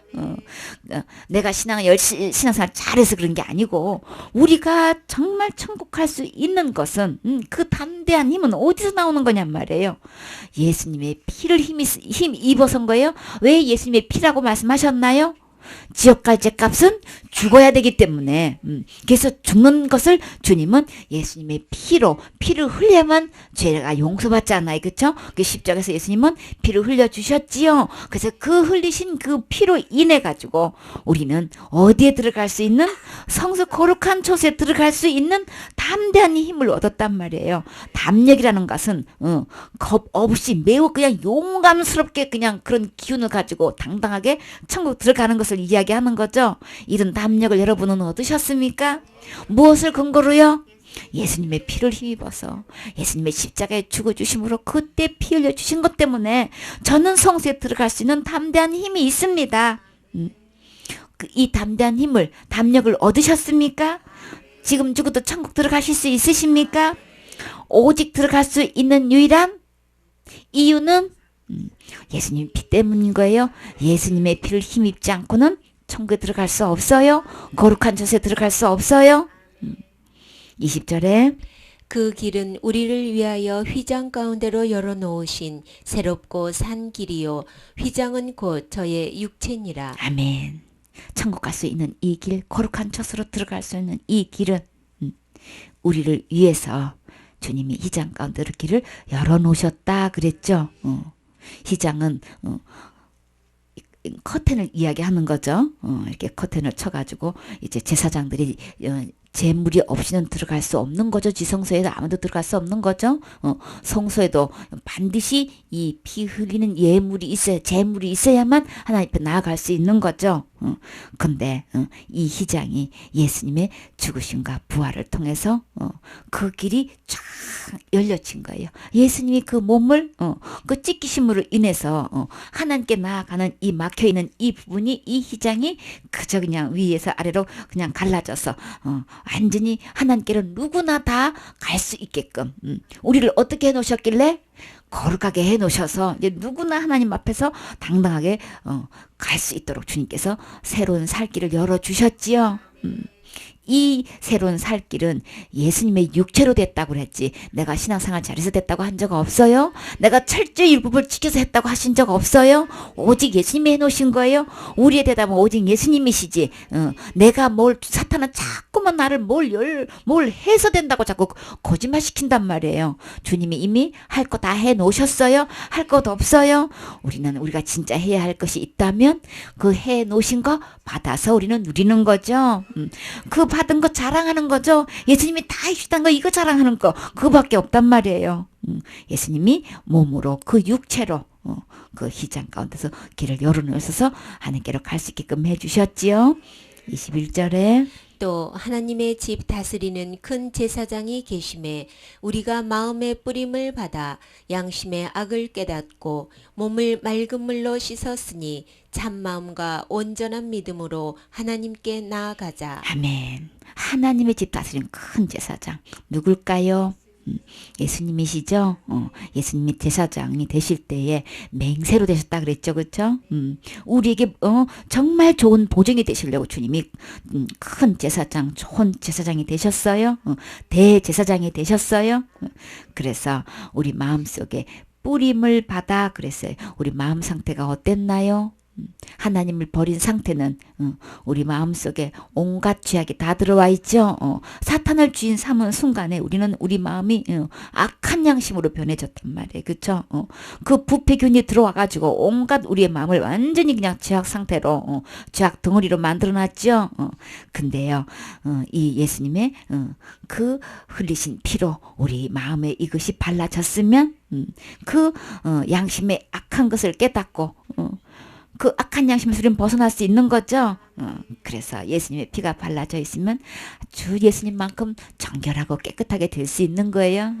내가 신앙생활 잘해서 그런 게 아니고 우리가 정말 천국 갈 수 있는 것은 그 담대한 힘은 어디서 나오는 거냔 말이에요. 예수님의 피를 힘입어서인 거예요. 왜 예수님의 피라고 말씀하셨나요? 지옥갈 죄값은 죽어야 되기 때문에 그래서 죽는 것을 주님은 예수님의 피를 흘려야만 죄가 용서받잖아요. 그렇죠? 그 십자가에서 예수님은 피를 흘려주셨지요. 그래서 그 흘리신 그 피로 인해 가지고 우리는 어디에 들어갈 수 있는 성수 거룩한 곳에 들어갈 수 있는 담대한 힘을 얻었단 말이에요. 담력이라는 것은 겁 없이 매우 그냥 용감스럽게 그냥 그런 기운을 가지고 당당하게 천국 들어가는 것을 이야기하는 거죠. 이런 담력을 여러분은 얻으셨습니까? 무엇을 근거로요? 예수님의 피를 힘입어서 예수님의 십자가에 죽어주심으로 그때 피 흘려주신 것 때문에 저는 성수에 들어갈 수 있는 담대한 힘이 있습니다. 이 담대한 담력을 얻으셨습니까? 지금 죽어도 천국 들어가실 수 있으십니까? 오직 들어갈 수 있는 유일한 이유는 예수님 피 때문인 거예요. 예수님의 피를 힘입지 않고는 천국에 들어갈 수 없어요. 거룩한 곳에 들어갈 수 없어요. 20절에 그 길은 우리를 위하여 휘장 가운데로 열어놓으신 새롭고 산 길이요 휘장은 곧 저의 육체니라. 아멘. 천국 갈 수 있는 이 길, 거룩한 곳으로 들어갈 수 있는 이 길은 우리를 위해서 주님이 휘장 가운데로 길을 열어놓으셨다 그랬죠. 휘장은 커튼을 이야기하는 거죠. 이렇게 커튼을 쳐가지고 이제 제사장들이 제물이 없이는 들어갈 수 없는 거죠. 지성소에도 아무도 들어갈 수 없는 거죠. 성소에도 반드시 이 피 흘리는 제물이 있어야만 하나님 앞에 나아갈 수 있는 거죠. 근데 이 휘장이 예수님의 죽으심과 부활을 통해서 그 길이 쫙 열려진 거예요. 예수님이 그 몸을 그 찢기심으로 인해서 하나님께 나아가는 이 막혀있는 이 부분이 이 휘장이 그저 그냥 위에서 아래로 그냥 갈라져서 완전히 하나님께로 누구나 다 갈 수 있게끔 우리를 어떻게 해놓으셨길래 거룩하게 해놓으셔서 이제 누구나 하나님 앞에서 당당하게 갈 수 있도록 주님께서 새로운 살 길을 열어주셨지요. 이 새로운 살 길은 예수님의 육체로 됐다고 그랬지 내가 신앙생활 잘해서 됐다고 한 적 없어요. 내가 철저히 율법을 지켜서 했다고 하신 적 없어요. 오직 예수님이 해놓으신 거예요. 우리의 대답은 오직 예수님이시지. 내가 사탄은 자꾸만 나를 뭘 해서 된다고 자꾸 거짓말 시킨단 말이에요. 주님이 이미 할 거 다 해놓으셨어요. 할 것 없어요. 우리가 진짜 해야 할 것이 있다면 그 해놓으신 거 받아서 우리는 누리는 거죠. 그 받은 거 자랑하는 거죠. 예수님이 다 해주신 거 이거 자랑하는 거 그거밖에 없단 말이에요. 예수님이 몸으로 그 육체로 그 휘장 가운데서 길을 열어놓으셔서 하나님께로 갈 수 있게끔 해주셨지요. 21절에 또 하나님의 집 다스리는 큰 제사장이 계심에 우리가 마음의 뿌림을 받아 양심의 악을 깨닫고 몸을 맑은 물로 씻었으니 참마음과 온전한 믿음으로 하나님께 나아가자. 아멘. 하나님의 집 다스리는 큰 제사장 누굴까요? 예수님이시죠. 예수님이 제사장이 되실 때에 맹세로 되셨다 그랬죠, 그렇죠? 우리에게 정말 좋은 보증이 되시려고 주님이 큰 제사장, 좋은 제사장이 되셨어요. 대제사장이 되셨어요. 그래서 우리 마음속에 뿌림을 받아 그랬어요. 우리 마음 상태가 어땠나요? 하나님을 버린 상태는 우리 마음속에 온갖 죄악이 다 들어와 있죠. 사탄을 주인 삼은 순간에 우리 마음이 악한 양심으로 변해졌단 말이에요. 그렇죠? 그 부패균이 들어와가지고 온갖 우리의 마음을 완전히 그냥 죄악 상태로 죄악 덩어리로 만들어놨죠. 근데요, 이 예수님의 그 흘리신 피로 우리 마음에 이것이 발라졌으면 그 양심의 악한 것을 깨닫고 그 악한 양심에서 우리는 벗어날 수 있는 거죠. 그래서 예수님의 피가 발라져 있으면 주 예수님만큼 정결하고 깨끗하게 될 수 있는 거예요.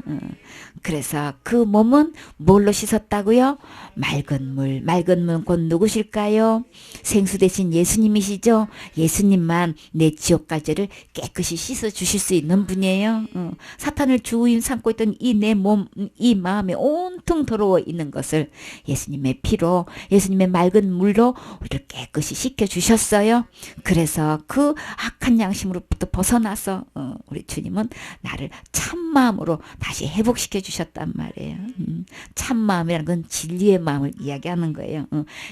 그래서 그 몸은 뭘로 씻었다고요? 맑은 물. 맑은 물 곧 누구실까요? 생수 대신 예수님이시죠. 예수님만 내 지옥까지를 깨끗이 씻어 주실 수 있는 분이에요. 사탄을 주인 삼고 있던 이 내 몸, 이 마음에 온통 더러워 있는 것을 예수님의 피로, 예수님의 맑은 물로 우리를 깨끗이 씻겨 주셨어요. 그래서 그 악한 양심으로부터 벗어나서 우리 주님은 나를 참마음으로 다시 회복시켜 주셨단 말이에요. 참마음이라는 건 진리의 마음을 이야기하는 거예요.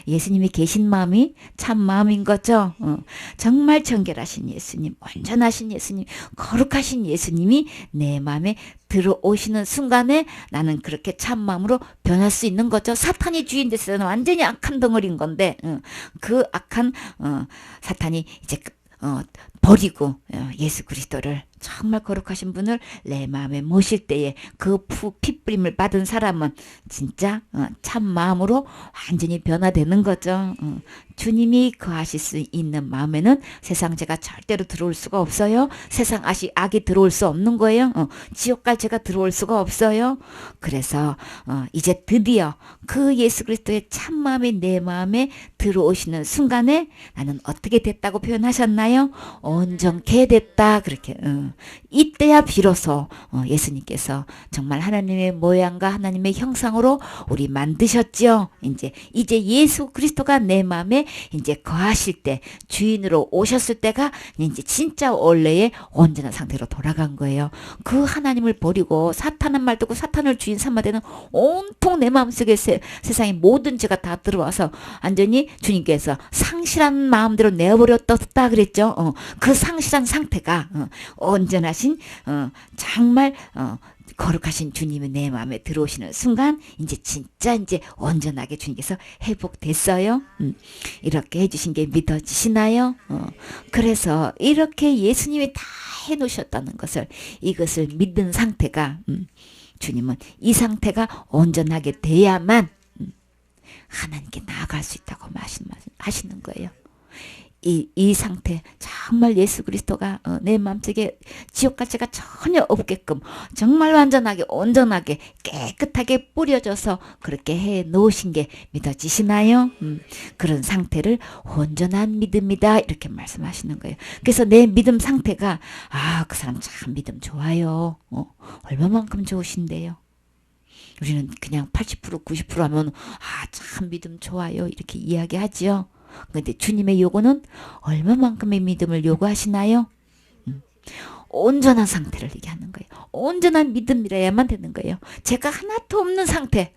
예수님이 계신 마음이 참마음인 거죠. 정말 정결하신 예수님, 온전하신 예수님, 거룩하신 예수님이 내 마음에 들어오시는 순간에 나는 그렇게 참마음으로 변할 수 있는 거죠. 사탄이 주인 됐을 는 완전히 악한 덩어리인 건데 그 악한 사탄이 이제 버리고 예수 그리스도를 정말 거룩하신 분을 내 마음에 모실 때에 그 핏뿌림을 받은 사람은 진짜 참 마음으로 완전히 변화되는 거죠. 주님이 거하실 수 있는 마음에는 세상 죄가 절대로 들어올 수가 없어요. 세상 악이 들어올 수 없는 거예요. 지옥갈 죄가 들어올 수가 없어요. 그래서 이제 드디어 그 예수 그리스도의 참 마음이 내 마음에 들어오시는 순간에 나는 어떻게 됐다고 표현하셨나요? 온전케 됐다. 그렇게 이때야 비로소 예수님께서 정말 하나님의 모양과 하나님의 형상으로 우리 만드셨죠. 이제 예수 그리스도가 내 마음에 이제 거하실 때, 주인으로 오셨을 때가 이제 진짜 원래의 온전한 상태로 돌아간 거예요. 그 하나님을 버리고 사탄한 말 듣고 사탄을 주인 삼아 되는 온통 내 마음속에 세상의 모든 죄가 다 들어와서 완전히 주님께서 상실한 마음대로 내버렸다 그랬죠. 그 상실한 상태가 온전하신 정말 거룩하신 주님이 내 마음에 들어오시는 순간 진짜 온전하게 주님께서 회복됐어요. 이렇게 해주신 게 믿어지시나요? 그래서 이렇게 예수님이 다 해놓으셨다는 것을, 이것을 믿는 상태가 주님은 이 상태가 온전하게 돼야만 하나님께 나아갈 수 있다고 말씀하시는 거예요. 이 상태, 정말 예수 그리스도가 내 마음속에 지옥갈 죄가 전혀 없게끔 정말 완전하게 온전하게 깨끗하게 뿌려져서 그렇게 해 놓으신 게 믿어지시나요? 그런 상태를 온전한 믿음이다 이렇게 말씀하시는 거예요. 그래서 내 믿음 상태가 그 사람 참 믿음 좋아요. 얼마만큼 좋으신데요. 우리는 그냥 80% 90% 하면 참 믿음 좋아요 이렇게 이야기하지요. 근데 주님의 요구는 얼마만큼의 믿음을 요구하시나요? 온전한 상태를 얘기하는 거예요. 온전한 믿음이라야만 되는 거예요. 죄가 하나도 없는 상태,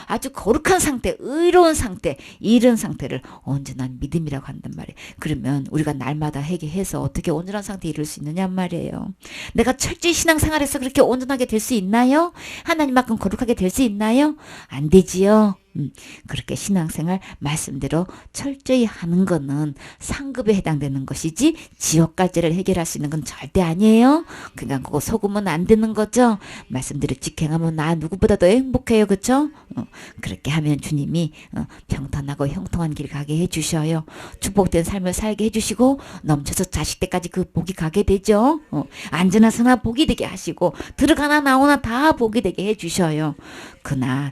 아주 거룩한 상태, 의로운 상태, 이런 상태를 온전한 믿음이라고 한단 말이에요. 그러면 우리가 날마다 회개해서 어떻게 온전한 상태에 이룰 수 있느냐 말이에요. 내가 철저히 신앙생활에서 그렇게 온전하게 될 수 있나요? 하나님만큼 거룩하게 될 수 있나요? 안 되지요. 그렇게 신앙생활 말씀대로 철저히 하는 거는 상급에 해당되는 것이지 지옥까지를 해결할 수 있는 건 절대 아니에요. 그러니까 그거 속으면 안 되는 거죠. 말씀대로 직행하면 나 누구보다 더 행복해요. 그렇죠? 그렇게 하면 주님이 평탄하고 형통한 길 가게 해주셔요. 축복된 삶을 살게 해주시고 넘쳐서 자식 때까지 그 복이 가게 되죠. 안전한 선한 복이 되게 하시고 들어가나 나오나 다 복이 되게 해주셔요. 그러나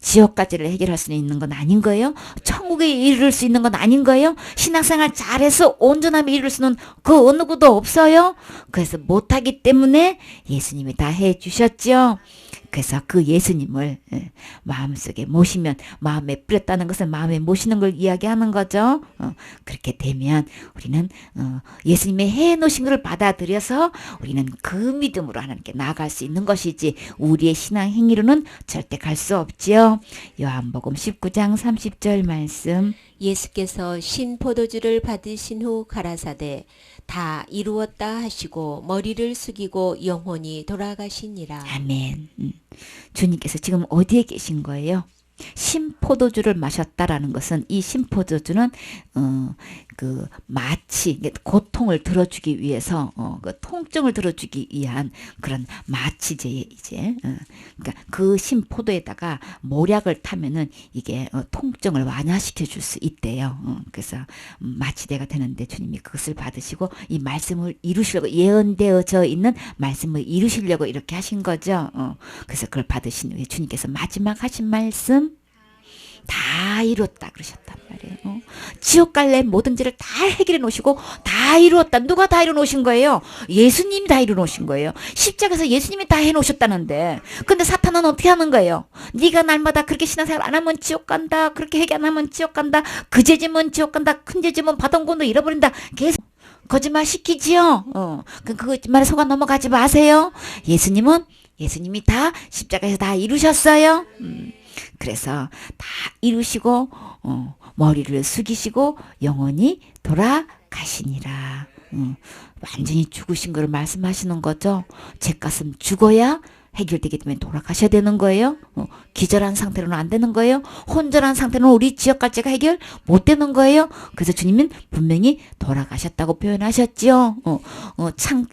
지옥까지를 해결할 수 있는 건 아닌 거예요. 천국에 이를 수 있는 건 아닌 거예요. 신앙생활 잘해서 온전함에 이룰 수는 그 어느 것도 없어요. 그래서 못하기 때문에 예수님이 다 해주셨죠. 그래서 그 예수님을 마음속에 모시면, 마음에 뿌렸다는 것은 마음에 모시는 걸 이야기하는 거죠. 그렇게 되면 우리는 예수님의 해놓으신 것을 받아들여서 우리는 그 믿음으로 하나님께 나아갈 수 있는 것이지 우리의 신앙 행위로는 절대 갈 수 없지요. 요한복음 19장 30절 말씀. 예수께서 신 포도주를 받으신 후 가라사대 다 이루었다 하시고 머리를 숙이고 영혼이 돌아가시니라. 아멘. 주님께서 지금 어디에 계신 거예요? 신포도주를 마셨다라는 것은 이 신포도주는 그 마치 고통을 들어주기 위해서 그 통증을 들어주기 위한 그런 마취제에 이제 그러니까 그 신포도에다가 모략을 타면은 이게 통증을 완화시켜 줄 수 있대요. 그래서 마취제가 되는데 주님이 그것을 받으시고 이 말씀을 이루시려고 예언되어져 있는 말씀을 이루시려고 이렇게 하신 거죠. 그래서 그걸 받으신 후에 주님께서 마지막 하신 말씀 다 이뤘다 그러셨단 말이에요. 지옥 갈래 모든 죄를 다 해결해 놓으시고 다 이루었다. 누가 다 이루 놓으신 거예요? 예수님이 다 이루 놓으신 거예요. 십자가에서 예수님이 다 해 놓으셨다는데 근데 사탄은 어떻게 하는 거예요? 네가 날마다 그렇게 신앙생활 안 하면 지옥 간다. 그렇게 회개 안 하면 지옥 간다. 그 죄 지면 지옥 간다. 큰 죄 지면 바동권도 잃어버린다. 계속 거짓말 시키지요. 그 거짓말에 속아 넘어가지 마세요. 예수님이 다 십자가에서 다 이루셨어요. 그래서 다 이루시고 머리를 숙이시고 영원히 돌아가시니라. 완전히 죽으신 걸 말씀하시는 거죠. 제 가슴 죽어야 해결되기 때문에 돌아가셔야 되는 거예요. 기절한 상태로는 안 되는 거예요. 혼절한 상태로는 우리 지역갈제가 해결 못 되는 거예요. 그래서 주님은 분명히 돌아가셨다고 표현하셨죠.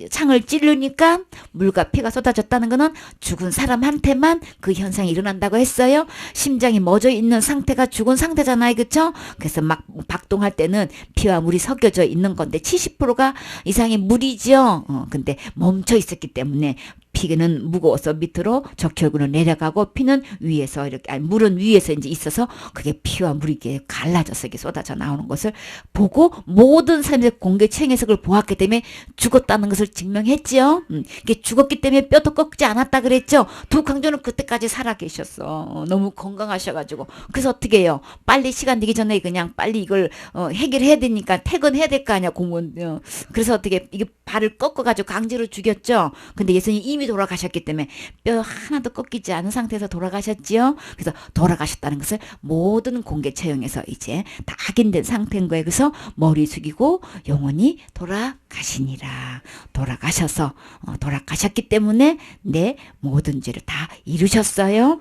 창을 찌르니까 물과 피가 쏟아졌다는 거는 죽은 사람한테만 그 현상이 일어난다고 했어요. 심장이 멎어 있는 상태가 죽은 상태잖아요. 그렇죠? 그래서 막 박동할 때는 피와 물이 섞여져 있는 건데 70%가 이상이 물이죠. 근데 멈춰 있었기 때문에 피는 무거워서 밑으로 적혈구는 내려가고 피는 위에서 이렇게 물은 위에서 이제 있어서 그게 피와 물이 이렇게 갈라져서 이렇게 쏟아져 나오는 것을 보고 모든 사람들이 공개 체형 해석을 보았기 때문에 죽었다는 것을 증명했지요. 이게 죽었기 때문에 뼈도 꺾지 않았다 그랬죠. 두 강조는 그때까지 살아 계셨어. 너무 건강하셔가지고 그래서 어떻게 해요? 빨리 시간 되기 전에 그냥 빨리 이걸 해결해야 되니까 퇴근해야 될 거 아니야 공무원. 그래서 어떻게 이게 발을 꺾어가지고 강제로 죽였죠. 근데 예수님 이미 돌아가셨기 때문에 뼈 하나도 꺾이지 않은 상태에서 돌아가셨지요. 그래서 돌아가셨다는 것을 모든 공개 처형에서 이제 다 확인된 상태인 거예요. 그래서 머리 숙이고 영원히 돌아가시니라. 돌아가셔서 돌아가셨기 때문에 내 모든 죄를 다 이루셨어요.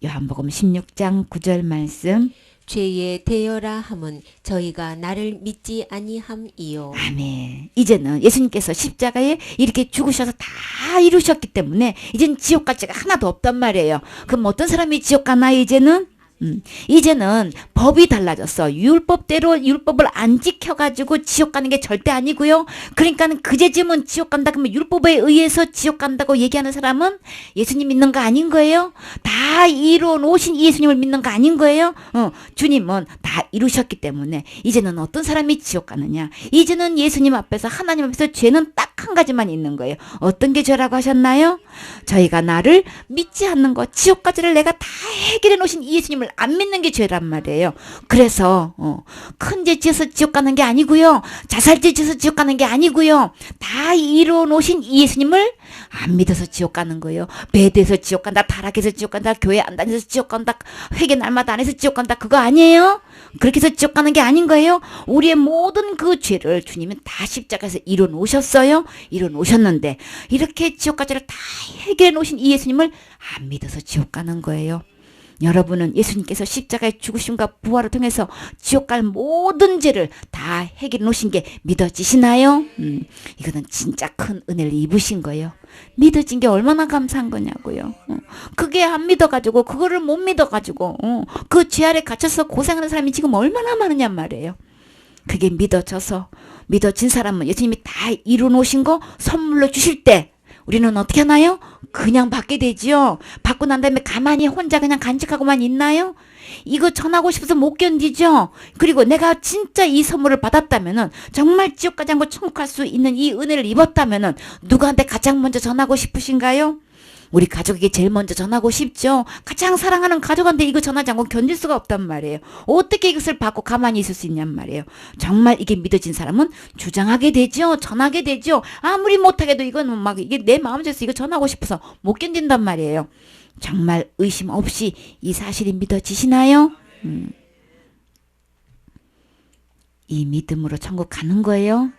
요한복음 16장 9절 말씀. 죄에 대여라 함은 저희가 나를 믿지 아니함이요. 아멘. 이제는 예수님께서 십자가에 이렇게 죽으셔서 다 이루셨기 때문에 이제는 지옥 갈 죄가 하나도 없단 말이에요. 그럼 어떤 사람이 지옥 가나요 이제는? 이제는 법이 달라졌어. 율법대로 율법을 안 지켜가지고 지옥 가는 게 절대 아니고요. 그러니까는 그제 지면 지옥 간다 그러면 율법에 의해서 지옥 간다고 얘기하는 사람은 예수님 믿는 거 아닌 거예요. 다 이루어 놓으신 예수님을 믿는 거 아닌 거예요. 주님은 다 이루셨기 때문에 이제는 어떤 사람이 지옥 가느냐. 이제는 예수님 앞에서 하나님 앞에서 죄는 딱 한 가지만 있는 거예요. 어떤 게 죄라고 하셨나요? 저희가 나를 믿지 않는 것, 지옥까지를 내가 다 해결해 놓으신 이 예수님을 안 믿는 게 죄란 말이에요. 그래서 큰 죄 지어서 지옥 가는 게 아니고요. 자살죄 지어서 지옥 가는 게 아니고요. 다 이루어 놓으신 이 예수님을 안 믿어서 지옥 가는 거예요. 배대해서 지옥 간다. 타락해서 지옥 간다. 교회 안 다녀서 지옥 간다. 회개 날마다 안 해서 지옥 간다. 그거 아니에요? 그렇게 해서 지옥 가는 게 아닌 거예요. 우리의 모든 그 죄를 주님은 다 십자가에서 이루어 놓으셨어요. 이루어 놓으셨는데 이렇게 지옥까지를 다 해결해 놓으신 이 예수님을 안 믿어서 지옥 가는 거예요. 여러분은 예수님께서 십자가의 죽으심과 부활을 통해서 지옥 갈 모든 죄를 다 해결해 놓으신 게 믿어지시나요? 이거는 진짜 큰 은혜를 입으신 거예요. 믿어진 게 얼마나 감사한 거냐고요. 그게 안 믿어가지고 그거를 못 믿어가지고 그 죄 아래 갇혀서 고생하는 사람이 지금 얼마나 많으냔 말이에요. 그게 믿어진 사람은 예수님이 다 이루어 놓으신 거 선물로 주실 때 우리는 어떻게 하나요? 그냥 받게 되지요. 받고 난 다음에 가만히 혼자 그냥 간직하고만 있나요? 이거 전하고 싶어서 못 견디죠. 그리고 내가 진짜 이 선물을 받았다면은 정말 지옥 가지 않고 천국 갈 수 있는 이 은혜를 입었다면은 누구한테 가장 먼저 전하고 싶으신가요? 우리 가족에게 제일 먼저 전하고 싶죠. 가장 사랑하는 가족한테 이거 전하지 않고 견딜 수가 없단 말이에요. 어떻게 이것을 받고 가만히 있을 수 있냔 말이에요. 정말 이게 믿어진 사람은 주장하게 되죠. 전하게 되죠. 아무리 못하게도 이거는 막 이게 내 마음속에서 이거 전하고 싶어서 못 견딘단 말이에요. 정말 의심 없이 이 사실이 믿어지시나요? 이 믿음으로 천국 가는 거예요.